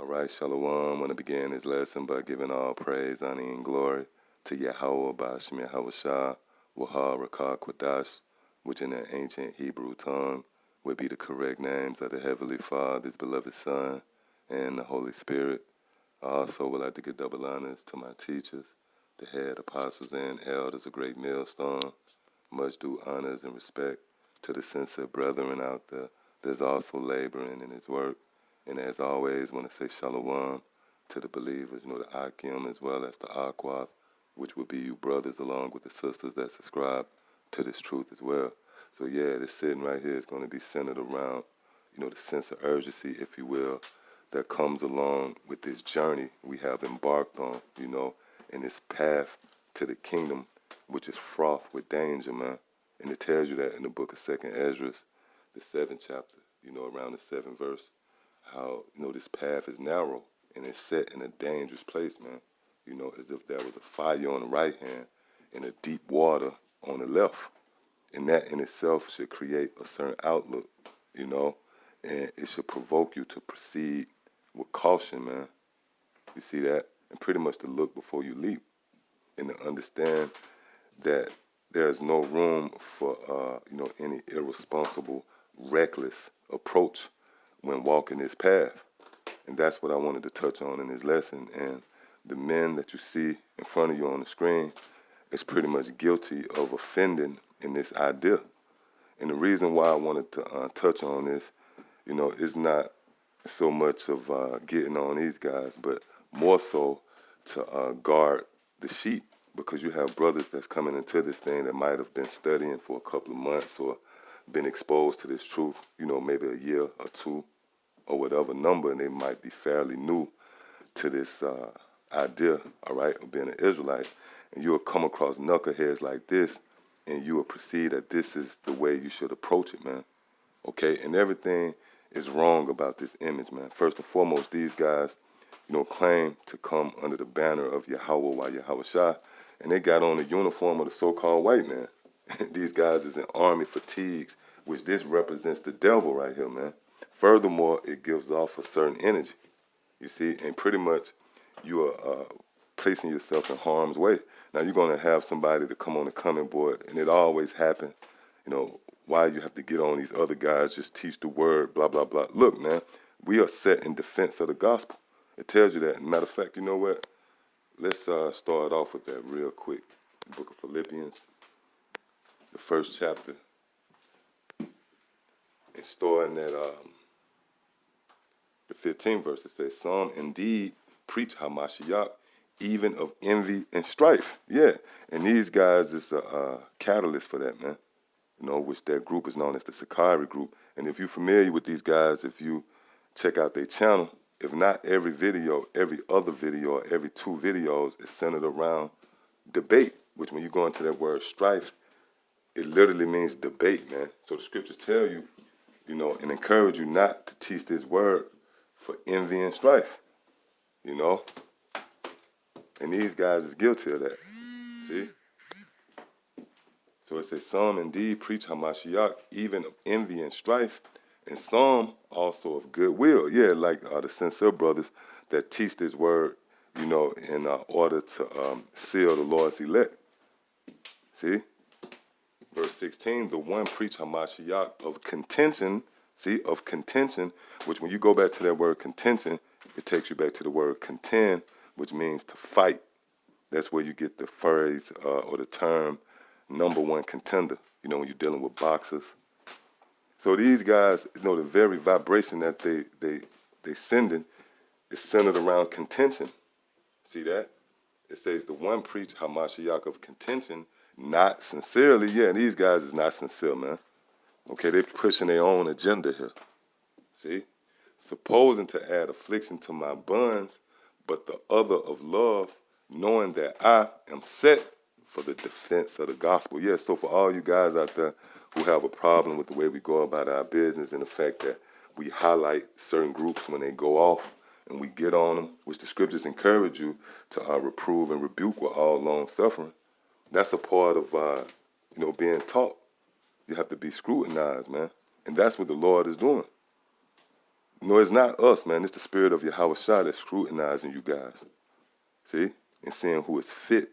All right, Shalom. I want to begin this lesson by giving all praise, honor, and glory to Yahawashi by Yahawashi, Waha Rakah Kwadash, which in the ancient Hebrew tongue would be the correct names of the Heavenly Father, His beloved Son, and the Holy Spirit. I also would like to give double honors to my teachers, the head apostles and elders, a great millstone. Much due honors and respect to the sincere brethren out there that's also laboring in His work. And as always, I want to say shalom to the believers, the Akim as well as the Aquath, which would be you brothers along with the sisters that subscribe to this truth as well. So yeah, this sitting right here is going to be centered around, the sense of urgency, if you will, that comes along with this journey we have embarked on, in this path to the kingdom, which is fraught with danger, man. And it tells you that in the book of 2nd Ezra, the 7th chapter, around the 7th verse, how, this path is narrow and it's set in a dangerous place, man. As if there was a fire on the right hand and a deep water on the left. And that in itself should create a certain outlook, and it should provoke you to proceed with caution, man. You see that? And pretty much to look before you leap and to understand that there's no room for, any irresponsible, reckless approach when walking this path. And that's what I wanted to touch on in this lesson. And the men that you see in front of you on the screen is pretty much guilty of offending in this idea. And the reason why I wanted to touch on this, is not so much of getting on these guys, but more so to guard the sheep, because you have brothers that's coming into this thing that might have been studying for a couple of months or been exposed to this truth, maybe a year or two or whatever number, and they might be fairly new to this idea, all right, of being an Israelite. And you'll come across knuckleheads like this, and you will perceive that this is the way you should approach it, man. Okay, and everything is wrong about this image, man. First and foremost, these guys, claim to come under the banner of Yahawashi, and they got on the uniform of the so-called white man. These guys is in army fatigues, which this represents the devil right here, man. Furthermore, it gives off a certain energy, you see, and pretty much you are placing yourself in harm's way. Now, you're going to have somebody to come on the coming board, and it always happens, why you have to get on these other guys, just teach the word, blah, blah, blah. Look, man, we are set in defense of the gospel. It tells you that. Matter of fact, you know what? Let's start off with that real quick. The book of Philippians, the 1st chapter, and starting at the 15th verse. It says, some indeed preach Hamashiach, even of envy and strife. Yeah, and these guys is a catalyst for that, man. Which that group is known as the Sakari group. And if you're familiar with these guys, if you check out their channel, if not every video, every other video, or every 2 videos is centered around debate, which when you go into that word strife, it literally means debate, man. So the scriptures tell you, and encourage you not to teach this word for envy and strife, And these guys is guilty of that, see? So it says, some indeed preach Hamashiach, even of envy and strife, and some also of goodwill. Yeah, like the sincere brothers that teach this word, in order to seal the Lord's elect. See? Verse 16, the one preach Hamashiach of contention, see, of contention, which when you go back to that word contention, it takes you back to the word contend, which means to fight. That's where you get the phrase or the term number one contender, when you're dealing with boxers. So these guys, the very vibration that they sending is centered around contention. See that? It says the one preach Hamashiach of contention, not sincerely. Yeah, these guys is not sincere, man. Okay, they're pushing their own agenda here. See? Supposing to add affliction to my bonds, but the other of love, knowing that I am set for the defense of the gospel. Yeah, so for all you guys out there who have a problem with the way we go about our business and the fact that we highlight certain groups when they go off and we get on them, which the scriptures encourage you to reprove and rebuke with all long suffering, that's a part of, being taught. You have to be scrutinized, man. And that's what the Lord is doing. No, it's not us, man. It's the spirit of Yahawashi that's scrutinizing you guys. See? And seeing who is fit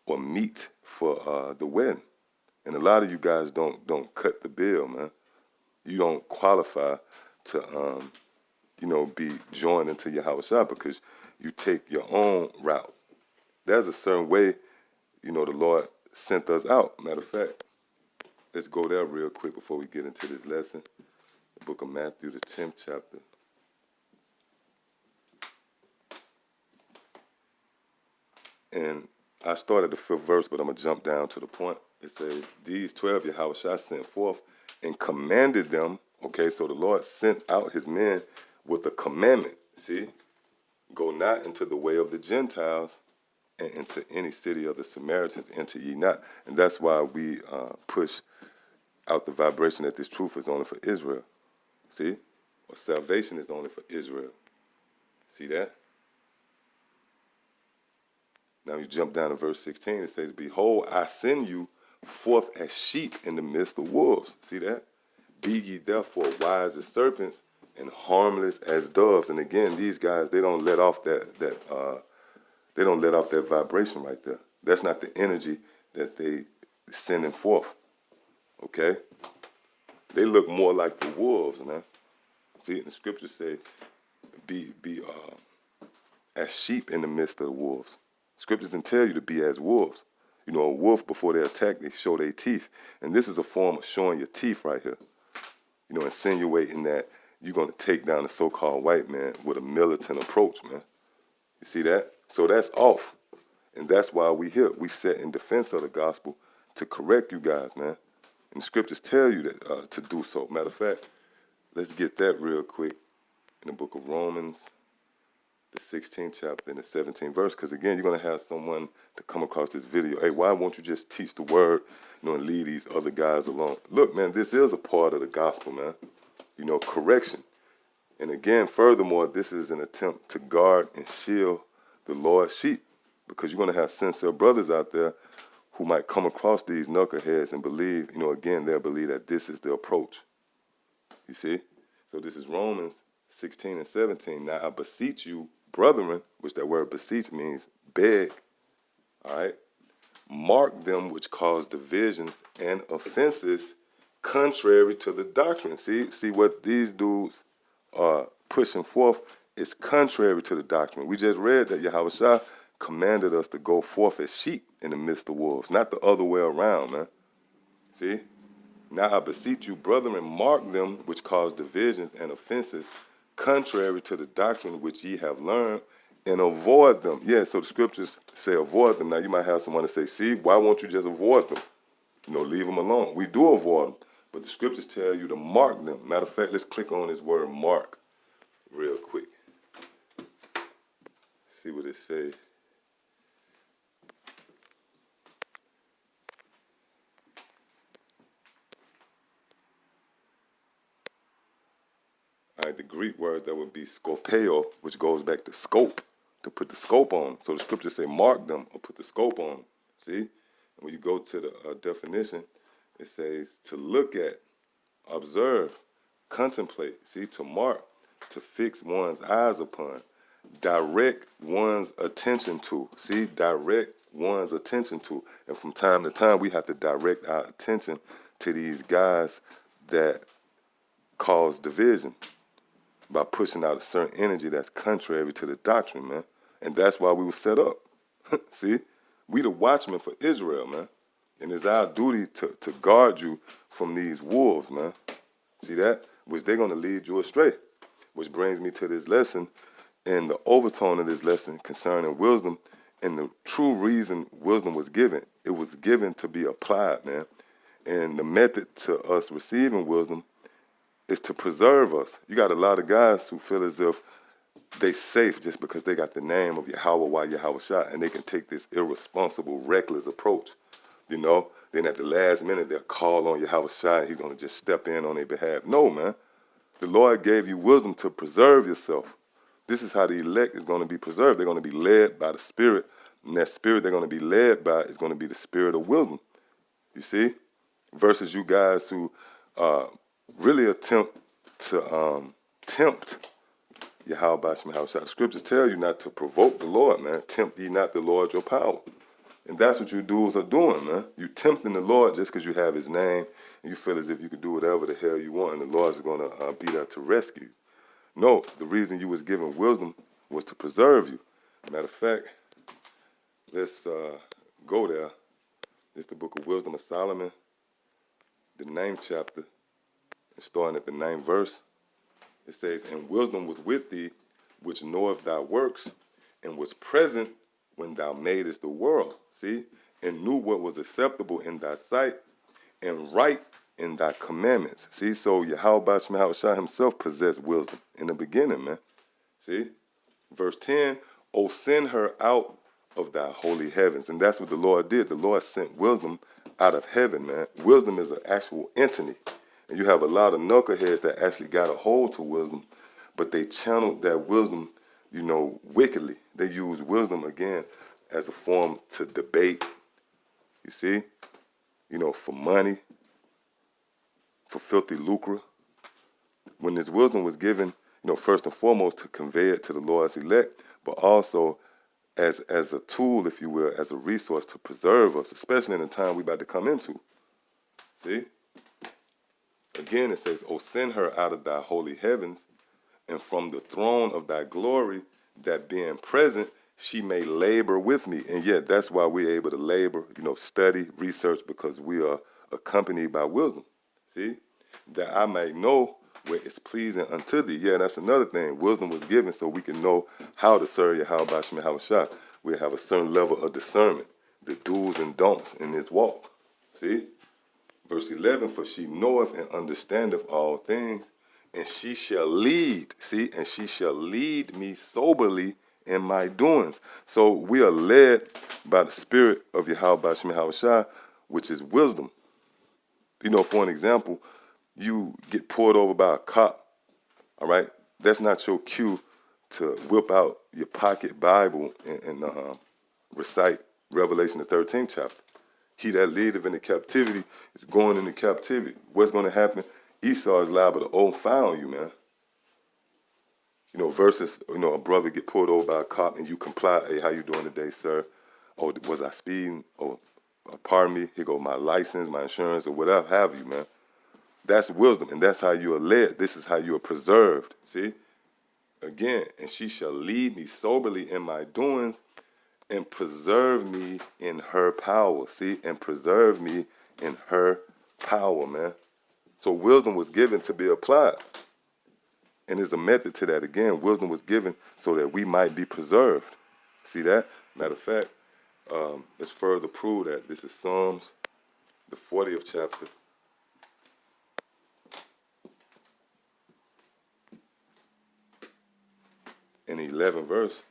or meet for the wedding. And a lot of you guys don't cut the bill, man. You don't qualify to be joined into Yahawashi because you take your own route. There's a certain way, the Lord sent us out. Matter of fact, let's go there real quick before we get into this lesson. The book of Matthew, the 10th chapter. And I started the 5th verse, but I'm going to jump down to the point. It says, these 12 Yahawashi sent forth and commanded them. Okay, so the Lord sent out his men with a commandment. See? Go not into the way of the Gentiles and into any city of the Samaritans, enter ye not. And that's why we push out the vibration that this truth is only for Israel. See? Or salvation is only for Israel. See that? Now you jump down to verse 16. It says, behold, I send you forth as sheep in the midst of wolves. See that? Be ye therefore wise as serpents and harmless as doves. And again, these guys, they don't let off that vibration right there. That's not the energy that they sending forth. Okay? They look more like the wolves, man. See, the scriptures say, be as sheep in the midst of the wolves. Scriptures can tell you to be as wolves. A wolf, before they attack, they show their teeth. And this is a form of showing your teeth right here. Insinuating that you're going to take down the so-called white man with a militant approach, man. You see that? So that's off. And that's why we here. We set in defense of the gospel to correct you guys, man. And the scriptures tell you that to do so. Matter of fact, let's get that real quick in the book of Romans, the 16th chapter and the 17th verse. Because again, you're going to have someone to come across this video. Hey, why won't you just teach the word, and leave these other guys alone? Look, man, this is a part of the gospel, man. Correction. And again, furthermore, this is an attempt to guard and shield the Lord's sheep. Because you're going to have sincere brothers out there who might come across these knuckleheads and believe, again, they'll believe that this is the approach. You see? So this is Romans 16 and 17. Now I beseech you, brethren, which that word beseech means beg, all right? Mark them which cause divisions and offenses contrary to the doctrine. See what these dudes are pushing forth is contrary to the doctrine. We just read that Yahawashi commanded us to go forth as sheep in the midst of wolves, not the other way around, man. See? Now I beseech you, brethren, mark them which cause divisions and offenses contrary to the doctrine which ye have learned, and avoid them. Yeah, so the scriptures say avoid them. Now you might have someone to say, see, why won't you just avoid them? Leave them alone. We do avoid them, but the scriptures tell you to mark them. Matter of fact, let's click on this word mark real quick. See what it says. All right, the Greek word that would be scopeo, which goes back to scope, to put the scope on. So the scriptures say mark them or put the scope on. See? And when you go to the definition, it says to look at, observe, contemplate. See, to mark, to fix one's eyes upon, direct one's attention to. See, direct one's attention to. And from time to time, we have to direct our attention to these guys that cause division by pushing out a certain energy that's contrary to the doctrine, man. And that's why we were set up. See? We the watchmen for Israel, man. And it's our duty to guard you from these wolves, man. See that? Which they're going to lead you astray. Which brings me to this lesson and the overtone of this lesson concerning wisdom and the true reason wisdom was given. It was given to be applied, man. And the method to us receiving wisdom is to preserve us. You got a lot of guys who feel as if they safe just because they got the name of Yahawashi, and they can take this irresponsible, reckless approach. Then at the last minute, they'll call on Yahawashi, and he's going to just step in on their behalf. No, man. The Lord gave you wisdom to preserve yourself. This is how the elect is going to be preserved. They're going to be led by the Spirit, and that Spirit they're going to be led by is going to be the Spirit of wisdom. You see? Versus you guys who really attempt to tempt Yahawashi, the scriptures tell you not to provoke the Lord, man. Tempt ye not the Lord your power. And that's what you dudes are doing, man. You tempting the Lord just because you have his name and you feel as if you can do whatever the hell you want and the Lord's going to be there to rescue you. No, the reason you was given wisdom was to preserve you. Matter of fact, let's go there. It's the book of Wisdom of Solomon, the 9th chapter, and starting at the 9th verse. It says, and wisdom was with thee, which knoweth thy works, and was present when thou madest the world. See? And knew what was acceptable in thy sight, and right in thy commandments. See? So Yahawashi himself possessed wisdom in the beginning, man. See? Verse 10, O send her out of thy holy heavens. And that's what the Lord did. The Lord sent wisdom out of heaven, man. Wisdom is an actual entity. And you have a lot of knuckleheads that actually got a hold to wisdom, but they channeled that wisdom, you know, wickedly. They use wisdom, again, as a form to debate, you see, you know, for money, for filthy lucre. When this wisdom was given, you know, first and foremost to convey it to the Lord's elect, but also as a tool, if you will, as a resource to preserve us, especially in the time we're about to come into. See? Again, it says, O send her out of thy holy heavens, and from the throne of thy glory, that being present, she may labor with me. And yet, that's why we're able to labor, you know, study, research, because we are accompanied by wisdom. See? That I may know where it's pleasing unto thee. Yeah, that's another thing. Wisdom was given so we can know how to serve Yahawashi. We have a certain level of discernment, the do's and don'ts in this walk. See? Verse 11, for she knoweth and understandeth all things, and she shall lead, see, and she shall lead me soberly in my doings. So we are led by the spirit of Yahawashi, which is wisdom. You know, for an example, you get pulled over by a cop, all right? That's not your cue to whip out your pocket Bible and recite Revelation the 13th chapter. He that leadeth into captivity is going into captivity. What's going to happen? Esau is liable to overfound you, man. You know, versus, you know, a brother get pulled over by a cop and you comply. Hey, how you doing today, sir? Oh, was I speeding? Oh, pardon me. Here go my license, my insurance, or whatever have you, man. That's wisdom, and that's how you are led. This is how you are preserved. See? Again, and she shall lead me soberly in my doings, and preserve me in her power. See? And preserve me in her power, man. So wisdom was given to be applied. And there's a method to that. Again, wisdom was given so that we might be preserved. See that? Matter of fact, let's further prove that. This is Psalms, the 40th chapter. In the 11th verse,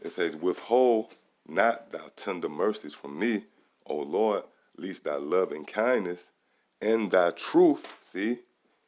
it says, withhold not thy tender mercies from me, O Lord, lest thy love and kindness and thy truth, see,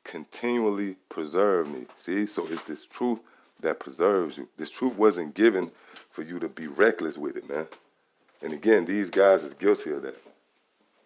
continually preserve me. See, so it's this truth that preserves you. This truth wasn't given for you to be reckless with it, man. And again, these guys is guilty of that,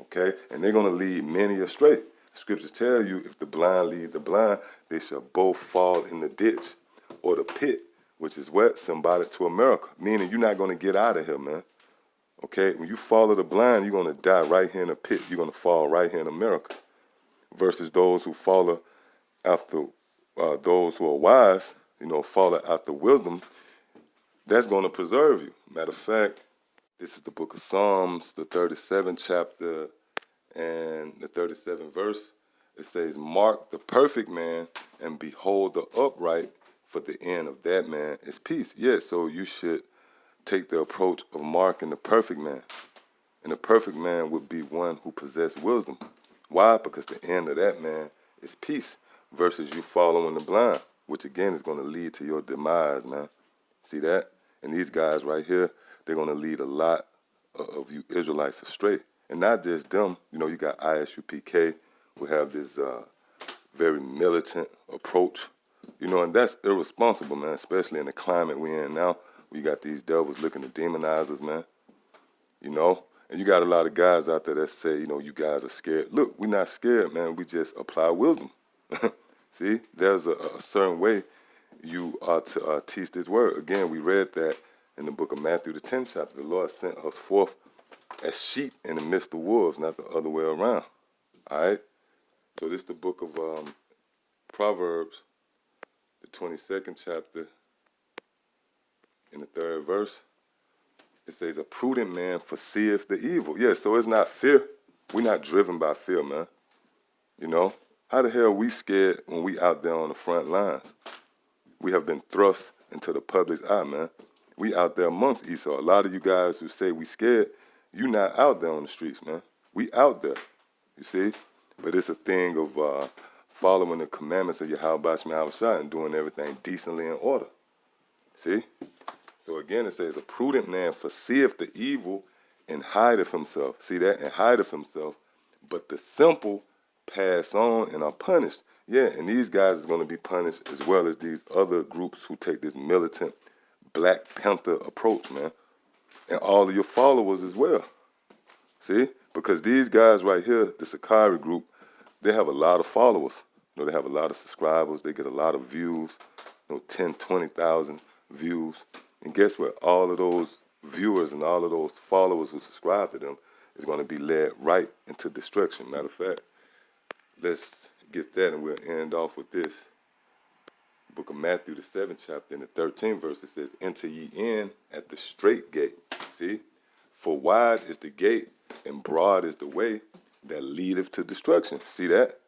okay? And they're going to lead many astray. Scriptures tell you if the blind lead the blind, they shall both fall in the ditch or the pit, which is what? Symbolic to America, meaning you're not going to get out of here, man. Okay? When you follow the blind, you're going to die right here in the pit. You're going to fall right here in America. Versus those who follow after those who are wise, you know, follow after wisdom, that's going to preserve you. Matter of fact, this is the book of Psalms, the 37th chapter and the 37th verse. It says, mark the perfect man and behold the upright, for the end of that man is peace. Yes, so you should take the approach of marking the perfect man. And the perfect man would be one who possessed wisdom. Why? Because the end of that man is peace versus you following the blind, which again is going to lead to your demise, man. See that? And these guys right here, they're going to lead a lot of you Israelites astray. And not just them. You know, you got ISUPK who have this very militant approach. You know, and that's irresponsible, man, especially in the climate we're in now. We got these devils looking to demonize us, man. You know? And you got a lot of guys out there that say, you know, you guys are scared. Look, we're not scared, man. We just apply wisdom. See? There's a certain way you are to teach this word. Again, we read that in the book of Matthew, the 10th chapter. The Lord sent us forth as sheep in the midst of wolves, not the other way around. All right? So this is the book of Proverbs, the 22nd chapter, in the 3rd verse. It says, a prudent man foreseeth the evil. Yeah, so it's not fear. We're not driven by fear, man. You know? How the hell are we scared when we out there on the front lines? We have been thrust into the public's eye, man. We out there amongst Esau. A lot of you guys who say we scared, you not out there on the streets, man. We out there, you see? But it's a thing of following the commandments of Yahawashi and doing everything decently in order. See? So again, it says, a prudent man foreseeth the evil and hideth himself. See that? And hideth himself. But the simple pass on and are punished. Yeah, and these guys is going to be punished as well as these other groups who take this militant Black Panther approach, man. And all of your followers as well. See? Because these guys right here, the Sakari group, they have a lot of followers. You know, they have a lot of subscribers. They get a lot of views, 10, 20,000 views. And guess what? All of those viewers and all of those followers who subscribe to them is going to be led right into destruction. Matter of fact, let's get that and we'll end off with this. Book of Matthew, the 7th chapter, in the 13th verse, it says, enter ye in at the straight gate. See? For wide is the gate and broad is the way that leadeth to destruction. See that?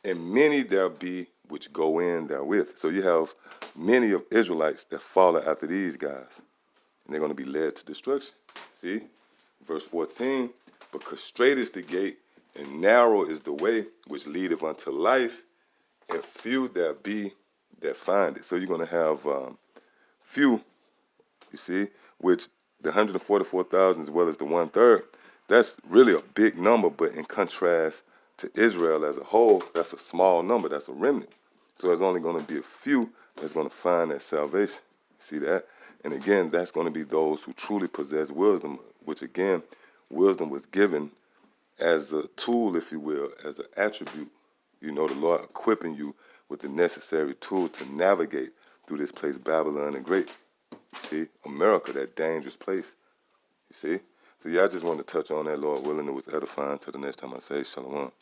And many there be which go in therewith. So you have many of Israelites that follow after these guys. And they're going to be led to destruction. See? Verse 14, because straight is the gate and narrow is the way which leadeth unto life, and few there be that find it. So you're going to have few, you see, which the 144,000 as well as the 1/3, that's really a big number, but in contrast to Israel as a whole, that's a small number, that's a remnant. So there's only going to be a few that's going to find that salvation. See that? And again, that's going to be those who truly possess wisdom, which again, wisdom was given as a tool, if you will, as an attribute. You know, the Lord equipping you with the necessary tool to navigate through this place, Babylon the Great. You see? America, that dangerous place. You see? So yeah, I just wanted to touch on that, Lord willing. It was edifying. Till the next time I say shalom.